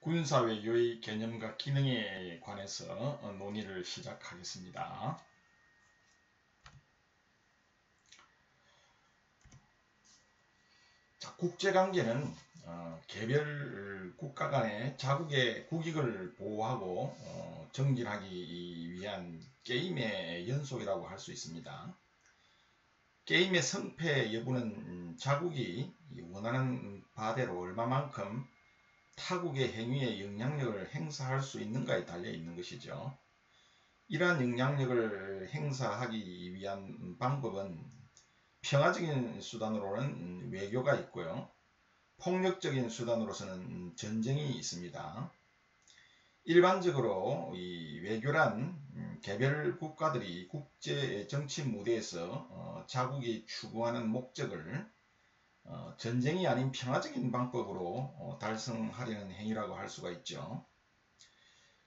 군사외교의 개념과 기능에 관해서 논의를 시작하겠습니다. 자, 국제관계는 개별 국가 간의 자국의 국익을 보호하고 정진하기 위한 게임의 연속이라고 할 수 있습니다. 게임의 승패 여부는 자국이 원하는 바대로 얼마만큼 타국의 행위에 영향력을 행사할 수 있는가에 달려 있는 것이죠. 이러한 영향력을 행사하기 위한 방법은 평화적인 수단으로는 외교가 있고요. 폭력적인 수단으로서는 전쟁이 있습니다. 일반적으로 이 외교란 개별 국가들이 국제 정치 무대에서 자국이 추구하는 목적을 전쟁이 아닌 평화적인 방법으로 달성하려는 행위라고 할 수가 있죠.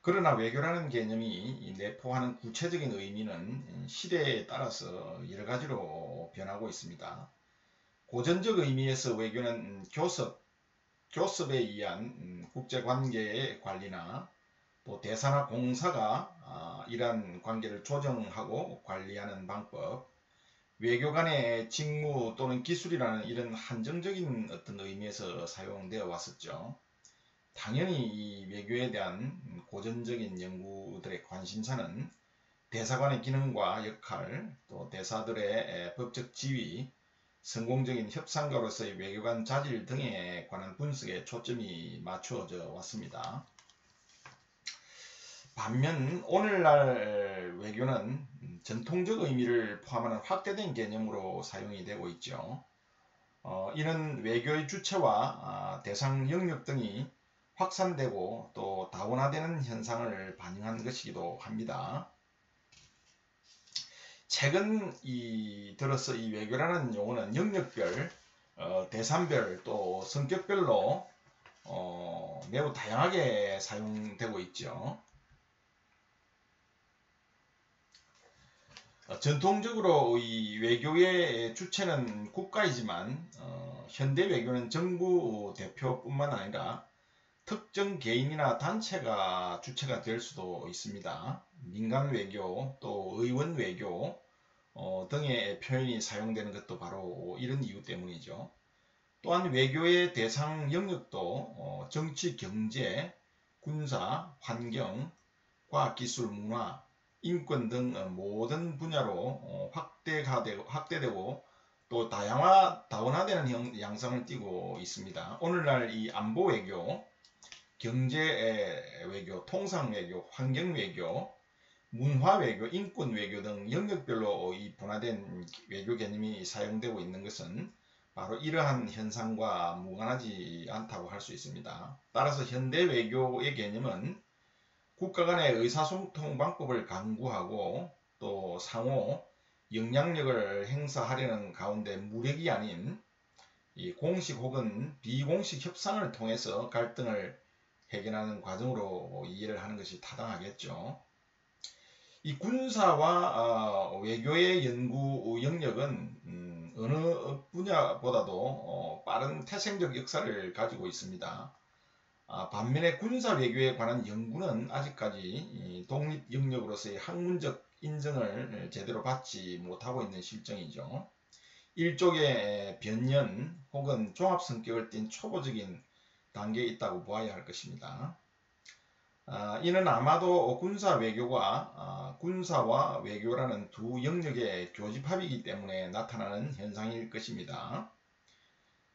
그러나 외교라는 개념이 내포하는 구체적인 의미는 시대에 따라서 여러 가지로 변하고 있습니다. 고전적 의미에서 외교는 교섭에 의한 국제관계의 관리나 또 대사나 공사가 이러한 관계를 조정하고 관리하는 방법, 외교 간의 직무 또는 기술이라는 이런 한정적인 어떤 의미에서 사용되어 왔었죠. 당연히 이 외교에 대한 고전적인 연구들의 관심사는 대사관의 기능과 역할, 또 대사들의 법적 지위, 성공적인 협상가로서의 외교관 자질 등에 관한 분석에 초점이 맞추어져 왔습니다. 반면 오늘날 외교는 전통적 의미를 포함하는 확대된 개념으로 사용이 되고 있죠. 이는 외교의 주체와 대상 영역 등이 확산되고 또 다원화되는 현상을 반영한 것이기도 합니다. 최근 들어서 이 외교라는 용어는 영역별, 대상별 또 성격별로 매우 다양하게 사용되고 있죠. 전통적으로 이 외교의 주체는 국가이지만 현대 외교는 정부 대표뿐만 아니라 특정 개인이나 단체가 주체가 될 수도 있습니다. 민간 외교 또 의원 외교 등의 표현이 사용되는 것도 바로 이런 이유 때문이죠. 또한 외교의 대상 영역도 정치, 경제, 군사, 환경, 과학기술, 문화, 인권 등 모든 분야로 확대되고 또 다원화되는 양상을 띠고 있습니다. 오늘날 이 안보 외교, 경제 외교, 통상 외교, 환경 외교, 문화 외교, 인권 외교 등 영역별로 이 분화된 외교 개념이 사용되고 있는 것은 바로 이러한 현상과 무관하지 않다고 할 수 있습니다. 따라서 현대 외교의 개념은 국가 간의 의사소통 방법을 강구하고 또 상호 영향력을 행사하려는 가운데 무력이 아닌 이 공식 혹은 비공식 협상을 통해서 갈등을 해결하는 과정으로 이해를 하는 것이 타당하겠죠. 이 군사와 외교의 연구 영역은 어느 분야보다도 빠른 태생적 역사를 가지고 있습니다. 반면에 군사 외교에 관한 연구는 아직까지 독립 영역으로서의 학문적 인정을 제대로 받지 못하고 있는 실정이죠. 일종의 변년 혹은 종합 성격을 띤 초보적인 단계에 있다고 보아야 할 것입니다. 이는 아마도 군사 외교가 군사와 외교라는 두 영역의 교집합이기 때문에 나타나는 현상일 것입니다.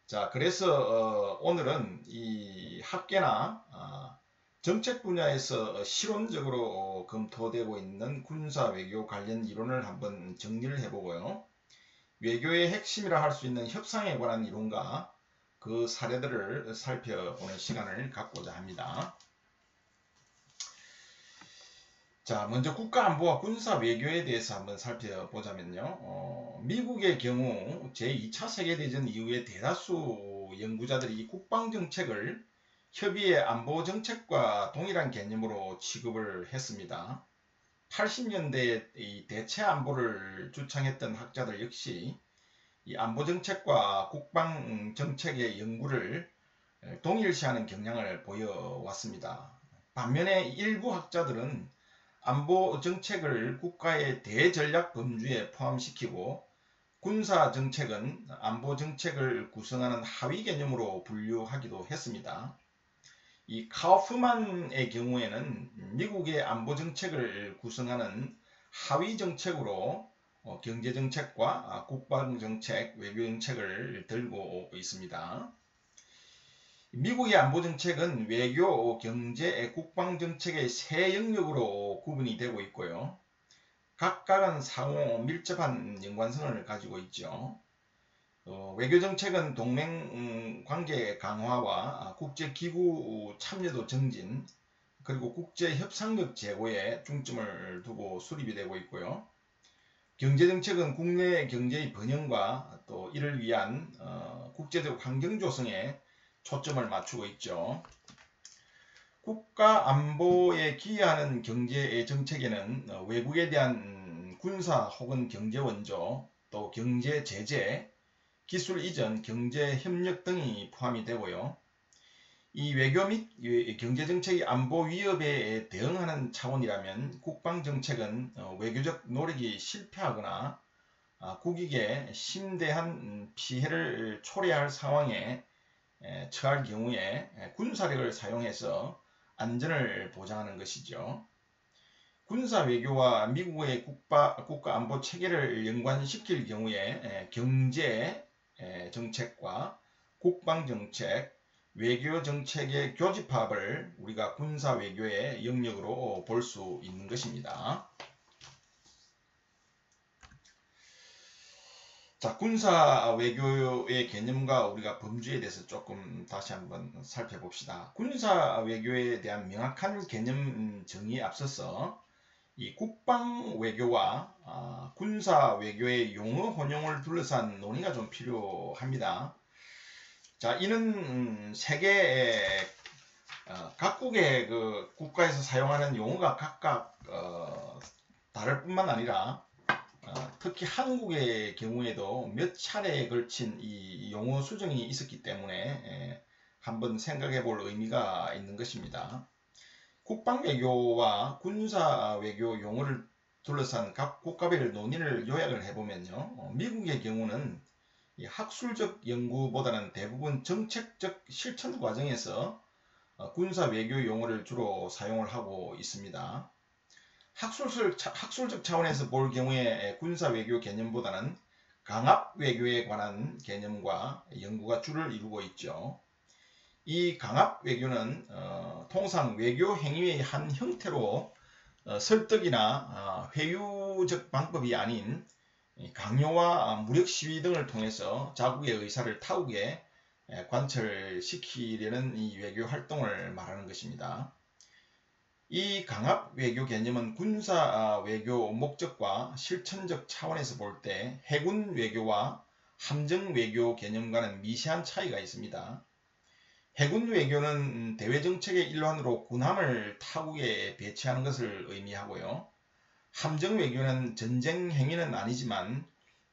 자, 그래서 오늘은 이 학계나 정책 분야에서 실론적으로 검토되고 있는 군사 외교 관련 이론을 한번 정리를 해보고요. 외교의 핵심이라 할 수 있는 협상에 관한 이론과 그 사례들을 살펴보는 시간을 갖고자 합니다. 자, 먼저 국가안보와 군사 외교에 대해서 한번 살펴보자면요. 미국의 경우 제2차 세계대전 이후에 대다수 연구자들이 국방정책을 협의의 안보정책과 동일한 개념으로 취급을 했습니다. 80년대에 이 대체안보를 주창했던 학자들 역시 이 안보정책과 국방정책의 연구를 동일시하는 경향을 보여왔습니다. 반면에 일부 학자들은 안보 정책을 국가의 대전략 범주에 포함시키고 군사 정책은 안보 정책을 구성하는 하위 개념으로 분류하기도 했습니다. 이 카우프만의 경우에는 미국의 안보 정책을 구성하는 하위 정책으로 경제 정책과 국방 정책, 외교 정책을 들고 있습니다. 미국의 안보 정책은 외교, 경제, 국방 정책의 세 영역으로 구분이 되고 있고요. 각각은 상호 밀접한 연관성을 가지고 있죠. 외교 정책은 동맹 관계 강화와 국제기구 참여도 증진, 그리고 국제 협상력 제고에 중점을 두고 수립이 되고 있고요. 경제 정책은 국내 경제의 번영과 또 이를 위한 국제적 환경 조성에 초점을 맞추고 있죠. 국가 안보에 기여하는 경제 정책에는 외국에 대한 군사 혹은 경제 원조, 또 경제 제재, 기술 이전, 경제 협력 등이 포함이 되고요. 이 외교 및 경제 정책이 안보 위협에 대응하는 차원이라면 국방 정책은 외교적 노력이 실패하거나 국익에 심대한 피해를 초래할 상황에 처할 경우에 군사력을 사용해서 안전을 보장하는 것이죠. 군사 외교와 미국의 국가 안보 체계를 연관시킬 경우에 경제 정책과 국방 정책, 외교 정책의 교집합을 우리가 군사 외교의 영역으로 볼 수 있는 것입니다. 자, 군사 외교의 개념과 우리가 범주에 대해서 조금 다시 한번 살펴봅시다. 군사 외교에 대한 명확한 개념 정의에 앞서서 이 국방 외교와 군사 외교의 용어 혼용을 둘러싼 논의가 좀 필요합니다. 자, 이는 세계 각국의 그 국가에서 사용하는 용어가 각각 다를 뿐만 아니라 특히 한국의 경우에도 몇 차례에 걸친 이 용어 수정이 있었기 때문에 한번 생각해 볼 의미가 있는 것입니다. 국방 외교와 군사 외교 용어를 둘러싼 각 국가별 논의를 요약을 해보면요. 미국의 경우는 학술적 연구보다는 대부분 정책적 실천 과정에서 군사 외교 용어를 주로 사용을 하고 있습니다. 학술적 차원에서 볼 경우에 군사 외교 개념보다는 강압 외교에 관한 개념과 연구가 주를 이루고 있죠. 이 강압 외교는 통상 외교 행위의 한 형태로 설득이나 회유적 방법이 아닌 강요와 무력 시위 등을 통해서 자국의 의사를 타국에 관철시키려는 이 외교 활동을 말하는 것입니다. 이 강압 외교 개념은 군사 외교 목적과 실천적 차원에서 볼 때 해군 외교와 함정 외교 개념과는 미세한 차이가 있습니다. 해군 외교는 대외 정책의 일환으로 군함을 타국에 배치하는 것을 의미하고요. 함정 외교는 전쟁 행위는 아니지만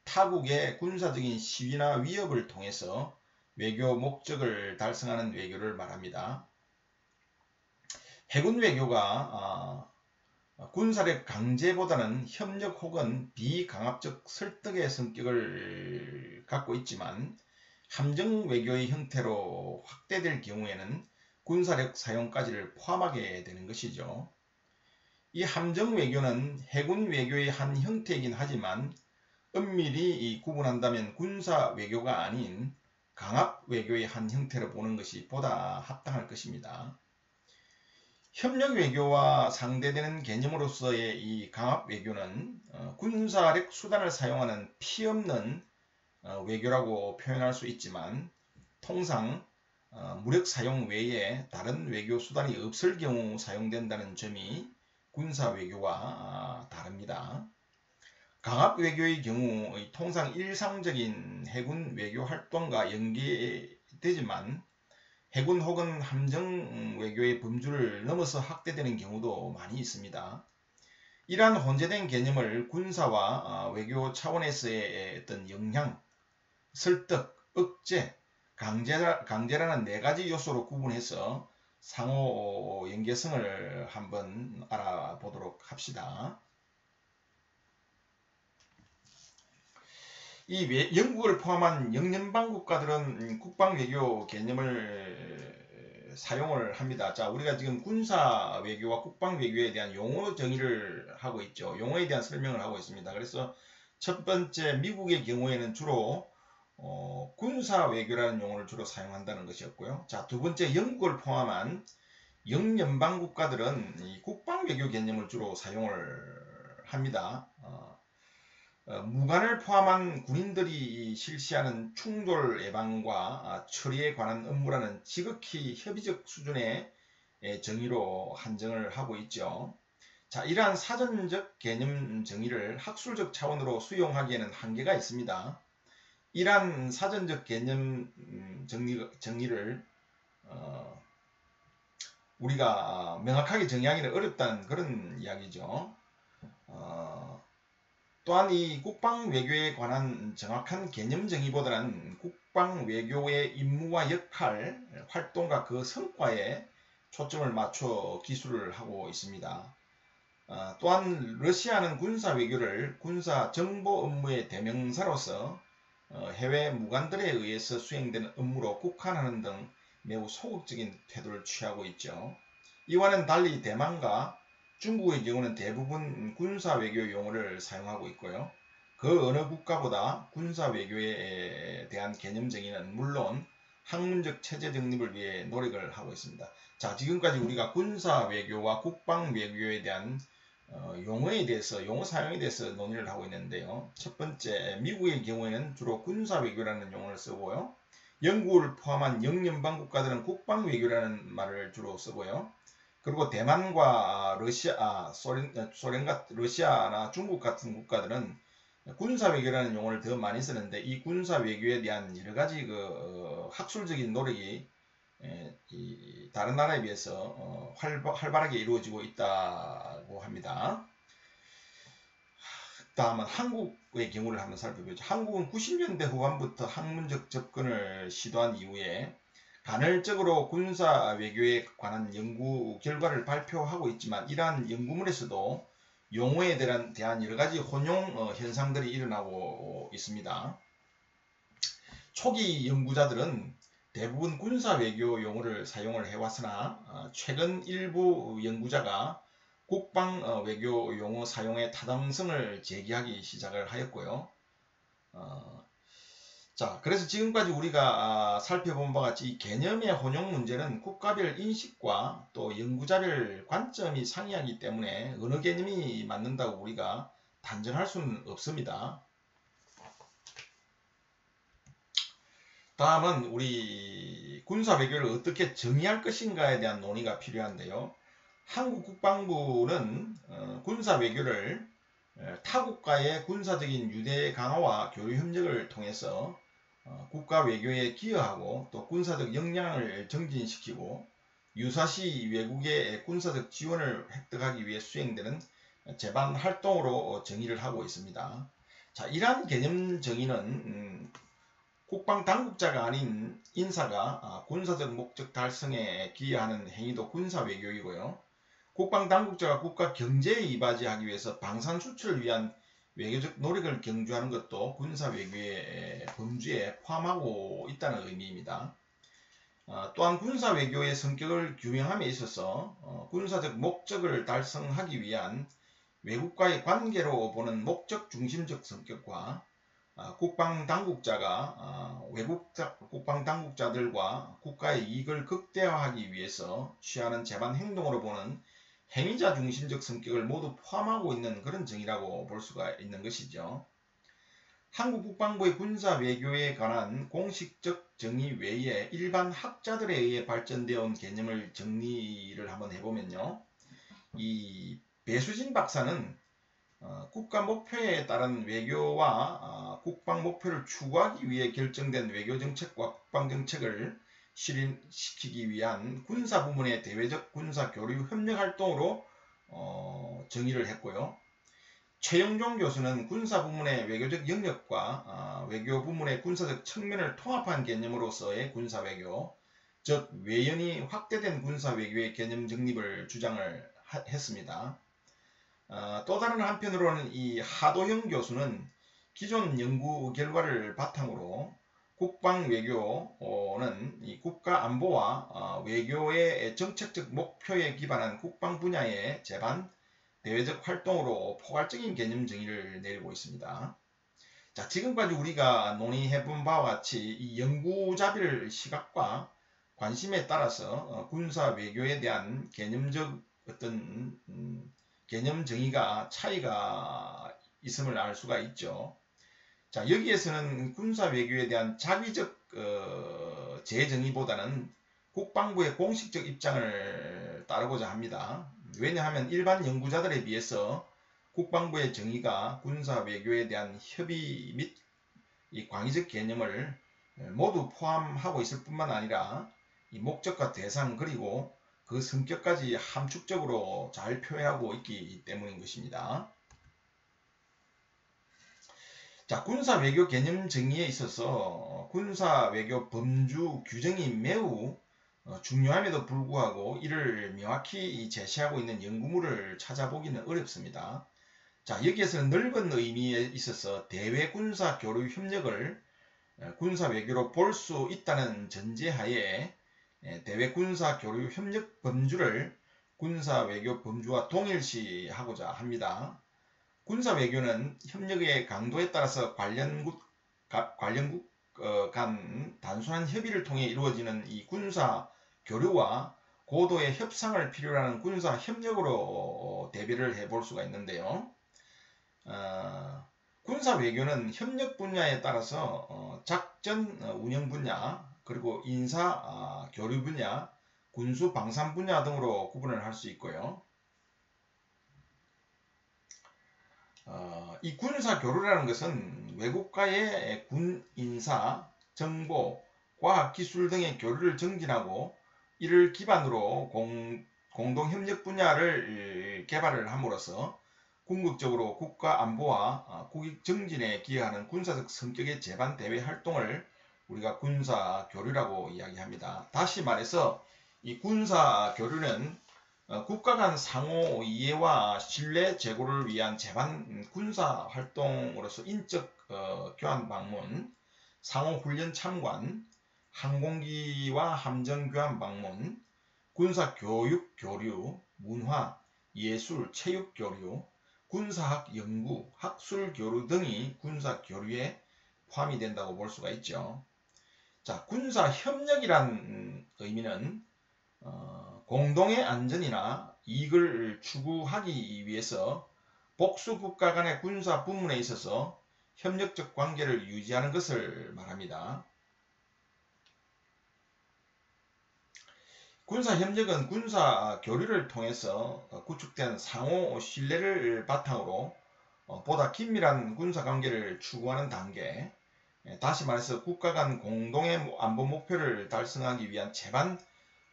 타국의 군사적인 시위나 위협을 통해서 외교 목적을 달성하는 외교를 말합니다. 해군 외교가 군사력 강제보다는 협력 혹은 비강압적 설득의 성격을 갖고 있지만 함정 외교의 형태로 확대될 경우에는 군사력 사용까지를 포함하게 되는 것이죠. 이 함정 외교는 해군 외교의 한 형태이긴 하지만 엄밀히 구분한다면 군사 외교가 아닌 강압 외교의 한 형태로 보는 것이 보다 합당할 것입니다. 협력 외교와 상대되는 개념으로서의 이 강압 외교는 군사력 수단을 사용하는 피 없는 외교라고 표현할 수 있지만 통상 무력 사용 외에 다른 외교 수단이 없을 경우 사용된다는 점이 군사 외교와 다릅니다. 강압 외교의 경우 통상 일상적인 해군 외교 활동과 연계되지만 해군 혹은 함정 외교의 범주를 넘어서 확대되는 경우도 많이 있습니다. 이러한 혼재된 개념을 군사와 외교 차원에서의 어떤 영향, 설득, 억제, 강제라는 네 가지 요소로 구분해서 상호 연계성을 한번 알아보도록 합시다. 이 영국을 포함한 영연방 국가들은 국방외교 개념을 사용을 합니다. 자, 우리가 지금 군사외교와 국방외교에 대한 용어 정의를 하고 있죠. 용어에 대한 설명을 하고 있습니다. 그래서 첫 번째 미국의 경우에는 주로 군사외교라는 용어를 주로 사용한다는 것이었고요. 자, 두 번째 영국을 포함한 영연방 국가들은 이 국방외교 개념을 주로 사용을 합니다. 무관을 포함한 군인들이 실시하는 충돌 예방과 처리에 관한 업무라는 지극히 협의적 수준의 정의로 한정을 하고 있죠. 자, 이러한 사전적 개념 정의를 학술적 차원으로 수용하기에는 한계가 있습니다. 이러한 사전적 개념 정의를 우리가 명확하게 정의하기는 어렵다는 그런 이야기죠. 또한 이 국방외교에 관한 정확한 개념 정의보다는 국방외교의 임무와 역할, 활동과 그 성과에 초점을 맞춰 기술을 하고 있습니다. 또한 러시아는 군사외교를 군사정보 업무의 대명사로서 해외 무관들에 의해서 수행되는 업무로 국한하는 등 매우 소극적인 태도를 취하고 있죠. 이와는 달리 대만과 중국의 경우는 대부분 군사외교 용어를 사용하고 있고요. 그 어느 국가보다 군사외교에 대한 개념 정의는 물론 학문적 체제 정립을 위해 노력을 하고 있습니다. 자, 지금까지 우리가 군사외교와 국방외교에 대한 용어에 대해서, 용어 사용에 대해서 논의를 하고 있는데요. 첫 번째, 미국의 경우에는 주로 군사외교라는 용어를 쓰고요. 영국을 포함한 영연방 국가들은 국방외교라는 말을 주로 쓰고요. 그리고 대만과 러시아나 중국 같은 국가들은 군사외교라는 용어를 더 많이 쓰는데 이 군사외교에 대한 여러 가지 학술적인 노력이 다른 나라에 비해서 활발하게 이루어지고 있다고 합니다. 다음은 한국의 경우를 한번 살펴보죠. 한국은 90년대 후반부터 학문적 접근을 시도한 이후에 간헐적으로 군사외교에 관한 연구 결과를 발표하고 있지만 이러한 연구물에서도 용어에 대한 여러 가지 혼용 현상들이 일어나고 있습니다. 초기 연구자들은 대부분 군사외교 용어를 사용을 해왔으나 최근 일부 연구자가 국방외교 용어 사용의 타당성을 제기하기 시작을 하였고요. 자, 그래서 지금까지 우리가 살펴본 바와 같이 이 개념의 혼용 문제는 국가별 인식과 또 연구자별 관점이 상이하기 때문에 어느 개념이 맞는다고 우리가 단정할 수는 없습니다. 다음은 우리 군사외교를 어떻게 정의할 것인가에 대한 논의가 필요한데요. 한국 국방부는 군사외교를 타국과의 군사적인 유대 강화와 교류 협력을 통해서 국가 외교에 기여하고 또 군사적 역량을 정진시키고 유사시 외국의 군사적 지원을 획득하기 위해 수행되는 제반 활동으로 정의를 하고 있습니다. 자, 이러한 개념 정의는 국방 당국자가 아닌 인사가 군사적 목적 달성에 기여하는 행위도 군사 외교이고요. 국방 당국자가 국가 경제에 이바지하기 위해서 방산 수출을 위한 외교적 노력을 경주하는 것도 군사 외교의 범주에 포함하고 있다는 의미입니다. 또한 군사 외교의 성격을 규명함에 있어서 군사적 목적을 달성하기 위한 외국과의 관계로 보는 목적 중심적 성격과 국방 당국자가 외국 국방 당국자들과 국가의 이익을 극대화하기 위해서 취하는 제반 행동으로 보는 행위자 중심적 성격을 모두 포함하고 있는 그런 정의라고 볼 수가 있는 것이죠. 한국 국방부의 군사 외교에 관한 공식적 정의 외에 일반 학자들에 의해 발전되어 온 개념을 정리를 한번 해보면요. 이 배수진 박사는 국가 목표에 따른 외교와 국방 목표를 추구하기 위해 결정된 외교정책과 국방정책을 실현시키기 위한 군사부문의 대외적 군사 교류 협력 활동으로 정의를 했고요. 최영종 교수는 군사 부문의 외교적 영역과 외교 부문의 군사적 측면을 통합한 개념으로서의 군사 외교, 즉 외연이 확대된 군사 외교의 개념 정립을 주장을 했습니다. 또 다른 한편으로는 이 하도영 교수는 기존 연구 결과를 바탕으로 국방 외교는 이 국가 안보와 외교의 정책적 목표에 기반한 국방 분야의 제반, 대외적 활동으로 포괄적인 개념 정의를 내리고 있습니다. 자, 지금까지 우리가 논의해본 바와 같이 이 연구자별 시각과 관심에 따라서 군사 외교에 대한 개념적 어떤 개념 정의가 차이가 있음을 알 수가 있죠. 자, 여기에서는 군사 외교에 대한 자위적 재정의보다는 국방부의 공식적 입장을 따르고자 합니다. 왜냐하면 일반 연구자들에 비해서 국방부의 정의가 군사 외교에 대한 협의 및 이 광의적 개념을 모두 포함하고 있을 뿐만 아니라 이 목적과 대상 그리고 그 성격까지 함축적으로 잘 표현하고 있기 때문인 것입니다. 자, 군사 외교 개념 정의에 있어서 군사 외교 범주 규정이 매우 중요함에도 불구하고 이를 명확히 제시하고 있는 연구물을 찾아보기는 어렵습니다. 자, 여기에서는 넓은 의미에 있어서 대외 군사 교류 협력을 군사 외교로 볼 수 있다는 전제하에 대외 군사 교류 협력 범주를 군사 외교 범주와 동일시하고자 합니다. 군사 외교는 협력의 강도에 따라서 관련국 간 단순한 협의를 통해 이루어지는 이 군사 교류와 고도의 협상을 필요로 하는 군사 협력으로 대비를 해볼 수가 있는데요. 군사 외교는 협력 분야에 따라서 작전 운영 분야, 그리고 인사 교류 분야, 군수 방산 분야 등으로 구분을 할 수 있고요. 이 군사 교류라는 것은 외국과의 군 인사, 정보, 과학 기술 등의 교류를 증진하고 이를 기반으로 공동 협력 분야를 개발을 함으로써 궁극적으로 국가 안보와 국익 증진에 기여하는 군사적 성격의 제반 대외 활동을 우리가 군사 교류라고 이야기합니다. 다시 말해서 이 군사 교류는 국가 간 상호 이해와 신뢰 제고를 위한 제반 군사 활동으로서 인적 교환 방문, 상호 훈련 참관, 항공기와 함정 교환 방문, 군사 교육 교류, 문화, 예술, 체육 교류, 군사학 연구, 학술 교류 등이 군사 교류에 포함이 된다고 볼 수가 있죠. 자, 군사 협력이란 의미는 공동의 안전이나 이익을 추구하기 위해서 복수 국가 간의 군사 부문에 있어서 협력적 관계를 유지하는 것을 말합니다. 군사 협력은 군사 교류를 통해서 구축된 상호 신뢰를 바탕으로 보다 긴밀한 군사 관계를 추구하는 단계, 다시 말해서 국가 간 공동의 안보 목표를 달성하기 위한 제반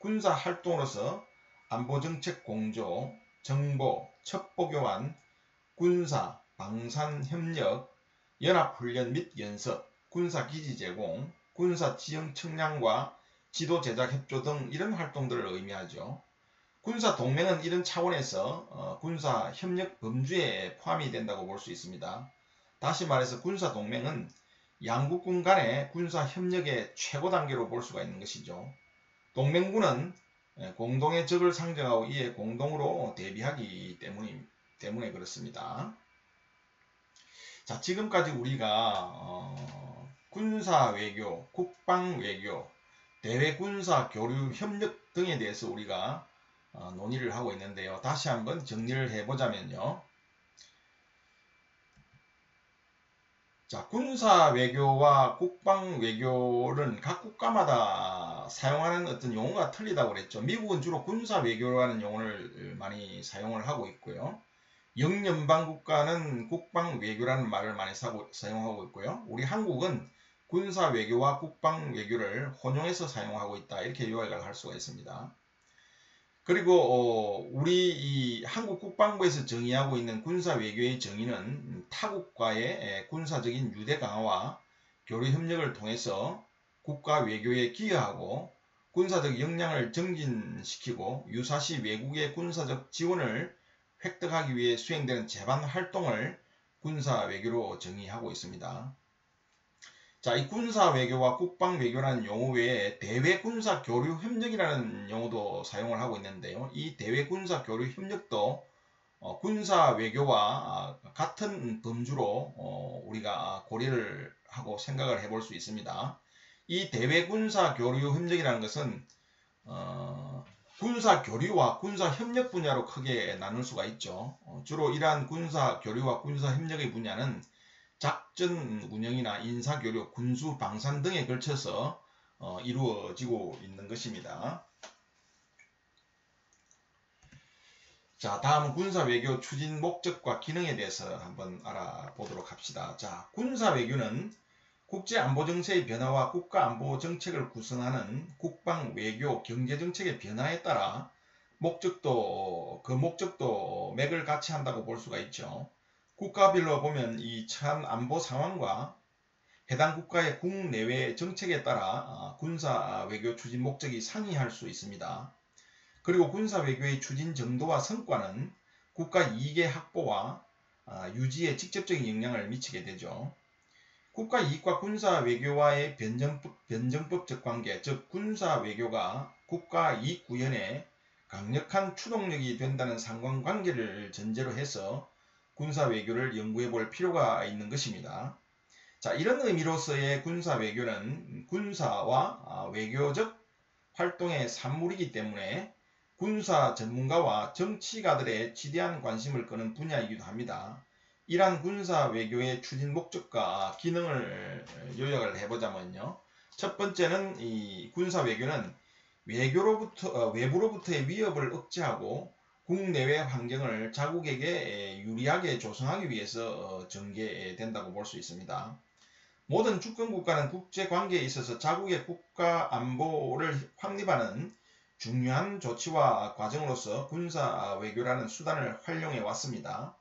군사 활동으로서 안보정책 공조, 정보, 첩보교환, 군사, 방산 협력, 연합훈련 및 연습, 군사기지 제공, 군사 지형 측량과 지도 제작 협조 등 이런 활동들을 의미하죠. 군사 동맹은 이런 차원에서 군사 협력 범주에 포함이 된다고 볼 수 있습니다. 다시 말해서 군사 동맹은 양국군 간의 군사 협력의 최고 단계로 볼 수가 있는 것이죠. 동맹군은 공동의 적을 상정하고 이에 공동으로 대비하기 때문에 그렇습니다. 자, 지금까지 우리가 군사 외교, 국방 외교, 대외 군사 교류 협력 등에 대해서 우리가 논의를 하고 있는데요. 다시 한번 정리를 해보자면요. 자, 군사 외교와 국방 외교는 각 국가마다 사용하는 어떤 용어가 틀리다고 그랬죠. 미국은 주로 군사 외교라는 용어를 많이 사용을 하고 있고요. 영연방 국가는 국방 외교라는 말을 많이 사용하고 있고요. 우리 한국은 군사 외교와 국방 외교를 혼용해서 사용하고 있다. 이렇게 요약을 할 수가 있습니다. 그리고 우리 이 한국 국방부에서 정의하고 있는 군사 외교의 정의는 타국과의 군사적인 유대 강화와 교류 협력을 통해서 국가 외교에 기여하고 군사적 역량을 증진시키고 유사시 외국의 군사적 지원을 획득하기 위해 수행되는 제반 활동을 군사 외교로 정의하고 있습니다. 자, 이 군사 외교와 국방 외교라는 용어 외에 대외 군사 교류 협력이라는 용어도 사용을 하고 있는데요. 이 대외 군사 교류 협력도 군사 외교와 같은 범주로 우리가 고려를 하고 생각을 해볼 수 있습니다. 이 대외 군사 교류 협력이라는 것은 군사 교류와 군사 협력 분야로 크게 나눌 수가 있죠. 주로 이러한 군사 교류와 군사 협력의 분야는 작전 운영이나 인사교류, 군수, 방산 등에 걸쳐서 이루어지고 있는 것입니다. 자, 다음은 군사외교 추진 목적과 기능에 대해서 한번 알아보도록 합시다. 자, 군사외교는 국제안보정세의 변화와 국가안보정책을 구성하는 국방, 외교, 경제정책의 변화에 따라 그 목적도 맥을 같이 한다고 볼 수가 있죠. 국가별로 보면 이 처한 안보 상황과 해당 국가의 국내외 정책에 따라 군사 외교 추진 목적이 상이할 수 있습니다. 그리고 군사 외교의 추진 정도와 성과는 국가 이익의 확보와 유지에 직접적인 영향을 미치게 되죠. 국가 이익과 군사 외교와의 변정법적 관계, 즉 군사 외교가 국가 이익 구현에 강력한 추동력이 된다는 상관관계를 전제로 해서 군사 외교를 연구해 볼 필요가 있는 것입니다. 자, 이런 의미로서의 군사 외교는 군사와 외교적 활동의 산물이기 때문에 군사 전문가와 정치가들의 지대한 관심을 끄는 분야이기도 합니다. 이러한 군사 외교의 추진 목적과 기능을 요약을 해보자면요. 첫 번째는 이 군사 외교는 외부로부터의 위협을 억제하고 국내외 환경을 자국에게 유리하게 조성하기 위해서 전개된다고 볼 수 있습니다. 모든 주권 국가는 국제관계에 있어서 자국의 국가 안보를 확립하는 중요한 조치와 과정으로서 군사 외교라는 수단을 활용해 왔습니다.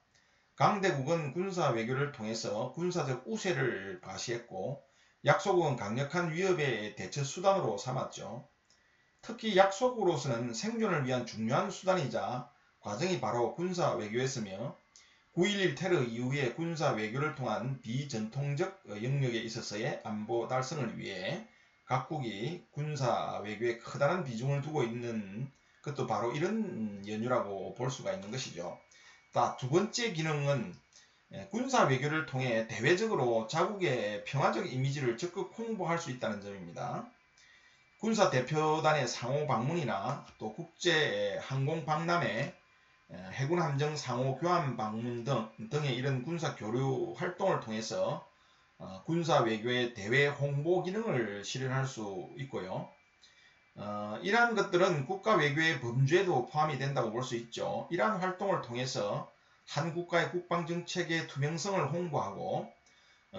강대국은 군사 외교를 통해서 군사적 우세를 과시했고 약소국은 강력한 위협의 대처 수단으로 삼았죠. 특히 약소국으로서는 생존을 위한 중요한 수단이자 과정이 바로 군사 외교였으며 9.11 테러 이후에 군사 외교를 통한 비전통적 영역에 있어서의 안보 달성을 위해 각국이 군사 외교에 커다란 비중을 두고 있는 것도 바로 이런 연유라고 볼 수가 있는 것이죠. 두 번째 기능은 군사 외교를 통해 대외적으로 자국의 평화적 이미지를 적극 홍보할 수 있다는 점입니다. 군사 대표단의 상호 방문이나 또 국제 항공 박람회, 해군 함정 상호 교환 방문 등의 이런 군사 교류 활동을 통해서 군사 외교의 대외 홍보 기능을 실현할 수 있고요. 이러한 것들은 국가 외교의 범주에도 포함이 된다고 볼 수 있죠. 이러한 활동을 통해서 한 국가의 국방정책의 투명성을 홍보하고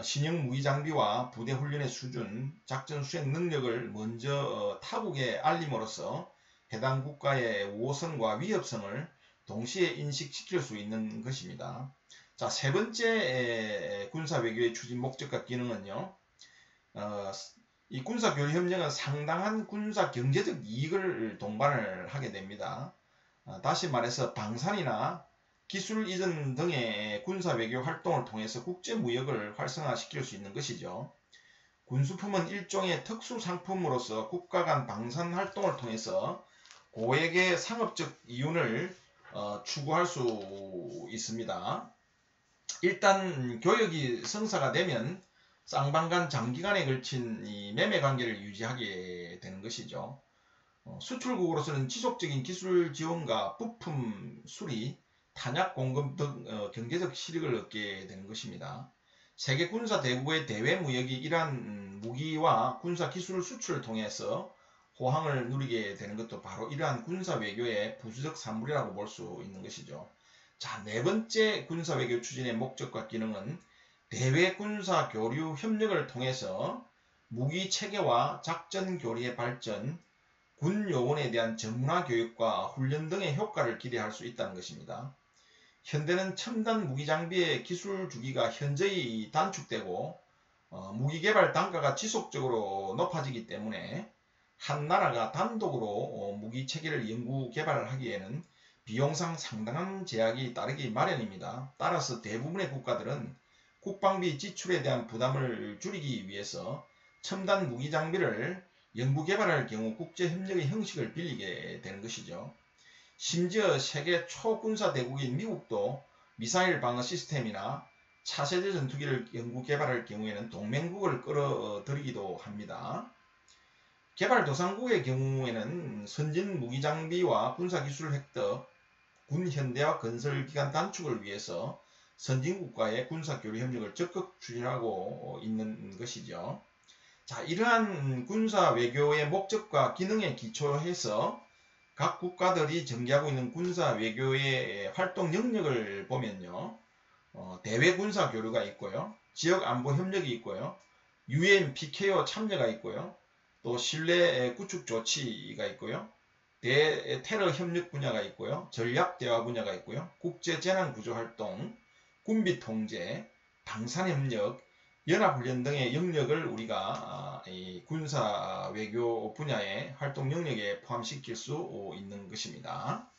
신형 무기 장비와 부대 훈련의 수준, 작전 수행 능력을 먼저 타국에 알림으로써 해당 국가의 우호성과 위협성을 동시에 인식시킬 수 있는 것입니다. 자, 세 번째 군사 외교의 추진 목적과 기능은요. 이 군사 교류 협력은 상당한 군사 경제적 이익을 동반을 하게 됩니다. 다시 말해서 방산이나 기술 이전 등의 군사 외교 활동을 통해서 국제 무역을 활성화시킬 수 있는 것이죠. 군수품은 일종의 특수 상품으로서 국가 간 방산 활동을 통해서 고액의 상업적 이윤을 추구할 수 있습니다. 일단 교역이 성사가 되면 쌍방간 장기간에 걸친 이 매매 관계를 유지하게 되는 것이죠. 수출국으로서는 지속적인 기술 지원과 부품 수리, 탄약 공급 등 경제적 실익을 얻게 되는 것입니다. 세계 군사 대국의 대외 무역이 이러한 무기와 군사 기술 수출을 통해서 호황을 누리게 되는 것도 바로 이러한 군사 외교의 부수적 산물이라고 볼 수 있는 것이죠. 자, 네 번째 군사 외교 추진의 목적과 기능은 대외 군사 교류 협력을 통해서 무기 체계와 작전 교류의 발전, 군 요원에 대한 전문화 교육과 훈련 등의 효과를 기대할 수 있다는 것입니다. 현대는 첨단 무기 장비의 기술 주기가 현저히 단축되고 무기 개발 단가가 지속적으로 높아지기 때문에 한 나라가 단독으로 무기 체계를 연구 개발하기에는 비용상 상당한 제약이 따르기 마련입니다. 따라서 대부분의 국가들은 국방비 지출에 대한 부담을 줄이기 위해서 첨단 무기 장비를 연구 개발할 경우 국제협력의 형식을 빌리게 되는 것이죠. 심지어 세계 초군사 대국인 미국도 미사일 방어 시스템이나 차세대 전투기를 연구 개발할 경우에는 동맹국을 끌어들이기도 합니다. 개발도상국의 경우에는 선진 무기 장비와 군사기술 획득, 군 현대화 건설 기간 단축을 위해서 선진국과의 군사교류 협력을 적극 추진하고 있는 것이죠. 자, 이러한 군사 외교의 목적과 기능에 기초해서 각 국가들이 전개하고 있는 군사 외교의 활동 영역을 보면요. 대외 군사 교류가 있고요. 지역 안보 협력이 있고요. UN PKO 참여가 있고요. 또 신뢰 구축 조치가 있고요. 대테러 협력 분야가 있고요. 전략 대화 분야가 있고요. 국제 재난 구조 활동, 군비 통제, 방산 협력, 연합훈련 등의 영역을 우리가 이 군사 외교 분야의 활동 영역에 포함시킬 수 있는 것입니다.